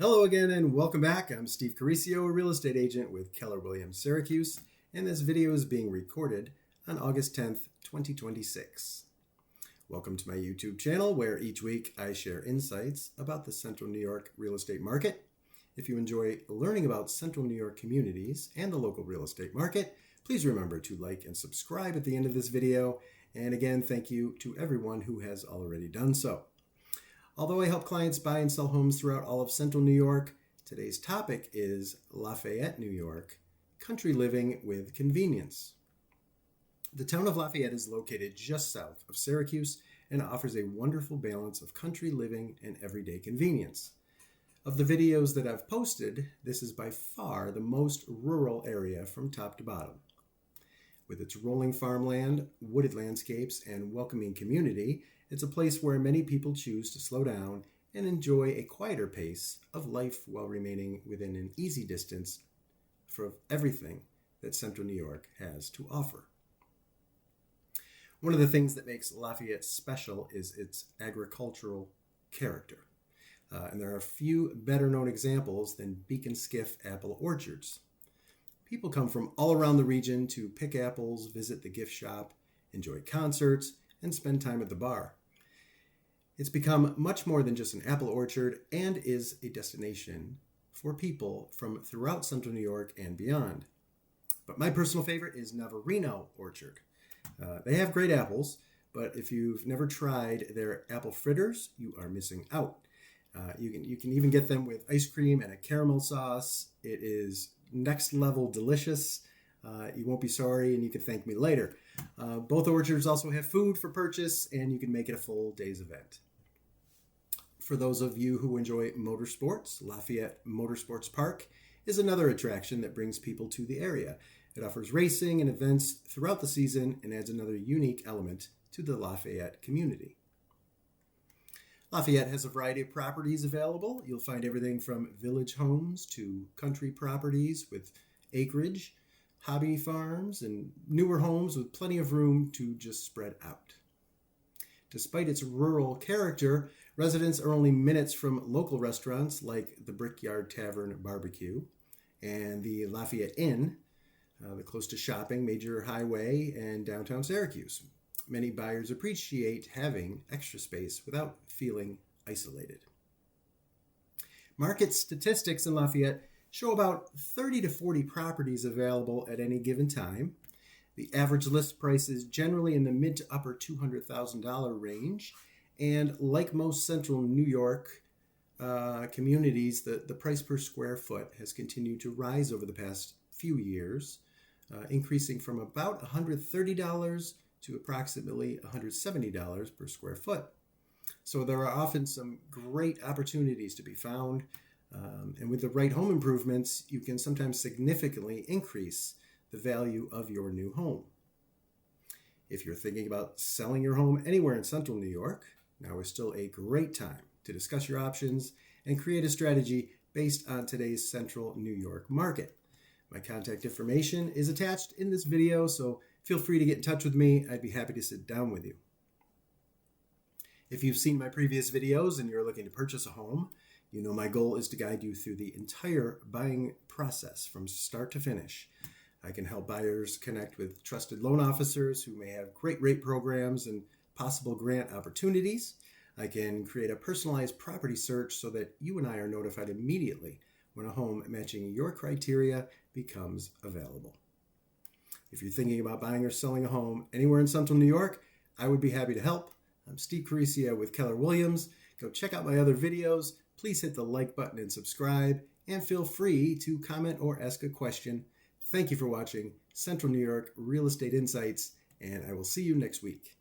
Hello again and welcome back. I'm Steve Cariseo, a real estate agent with Keller Williams, Syracuse, and this video is being recorded on August 10th, 2026. Welcome to my YouTube channel where each week I share insights about the Central New York real estate market. If you enjoy learning about Central New York communities and the local real estate market, please remember to like and subscribe at the end of this video. And again, thank you to everyone who has already done so. Although I help clients buy and sell homes throughout all of Central New York, today's topic is Lafayette, New York, country living with convenience. The town of Lafayette is located just south of Syracuse and offers a wonderful balance of country living and everyday convenience. Of the videos that I've posted, this is by far the most rural area from top to bottom. With its rolling farmland, wooded landscapes, and welcoming community, it's a place where many people choose to slow down and enjoy a quieter pace of life while remaining within an easy distance for everything that Central New York has to offer. One of the things that makes Lafayette special is its agricultural character. And there are a few better known examples than Beak Skiff Apple Orchards. People come from all around the region to pick apples, visit the gift shop, enjoy concerts, and spend time at the bar. It's become much more than just an apple orchard and is a destination for people from throughout Central New York and beyond. But my personal favorite is Navarino Orchard. They have great apples, but if you've never tried their apple fritters, you are missing out. You can even get them with ice cream and a caramel sauce. It is next level delicious. You won't be sorry, and you can thank me later. Both orchards also have food for purchase, and you can make it a full day's event. For those of you who enjoy motorsports, Lafayette Motorsports Park is another attraction that brings people to the area. It offers racing and events throughout the season and adds another unique element to the Lafayette community. Lafayette has a variety of properties available. You'll find everything from village homes to country properties with acreage, hobby farms, and newer homes with plenty of room to just spread out. Despite its rural character, residents are only minutes from local restaurants like the Brickyard Tavern Barbecue and the Lafayette Inn, the close to shopping, major highway, and downtown Syracuse. Many buyers appreciate having extra space without feeling isolated. Market statistics in Lafayette show about 30 to 40 properties available at any given time. The average list price is generally in the mid to upper $200,000 range. And like most central New York communities, the price per square foot has continued to rise over the past few years, increasing from about $130 to approximately $170 per square foot. So there are often some great opportunities to be found. And with the right home improvements, you can sometimes significantly increase the value of your new home. If you're thinking about selling your home anywhere in Central New York, now is still a great time to discuss your options and create a strategy based on today's Central New York market. My contact information is attached in this video, so feel free to get in touch with me. I'd be happy to sit down with you. If you've seen my previous videos and you're looking to purchase a home, you know my goal is to guide you through the entire buying process from start to finish. I can help buyers connect with trusted loan officers who may have great rate programs and possible grant opportunities. I can create a personalized property search so that you and I are notified immediately when a home matching your criteria becomes available. If you're thinking about buying or selling a home anywhere in Central New York, I would be happy to help. I'm Steve Cariseo with Keller Williams. Go check out my other videos. Please hit the like button and subscribe, and feel free to comment or ask a question. Thank you for watching Central New York Real Estate Insights, and I will see you next week.